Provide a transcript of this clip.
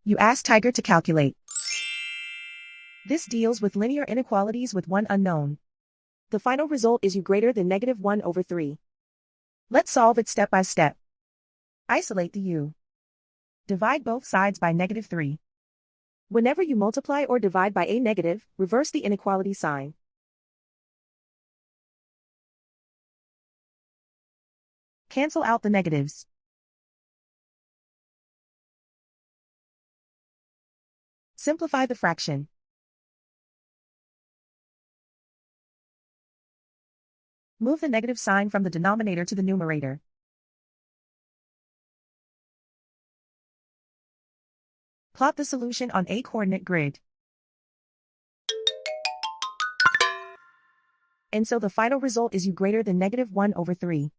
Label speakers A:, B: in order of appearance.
A: You ask Tiger to calculate. This deals with linear inequalities with one unknown. The final result is u greater than -1/3. Let's solve it step by step. Isolate the u. Divide both sides by -3. Whenever you multiply or divide by a negative, reverse the inequality sign. Cancel out the negatives. Simplify the fraction. Move the negative sign from the denominator to the numerator. Plot the solution on a coordinate grid. And so the final result is u greater than -1/3.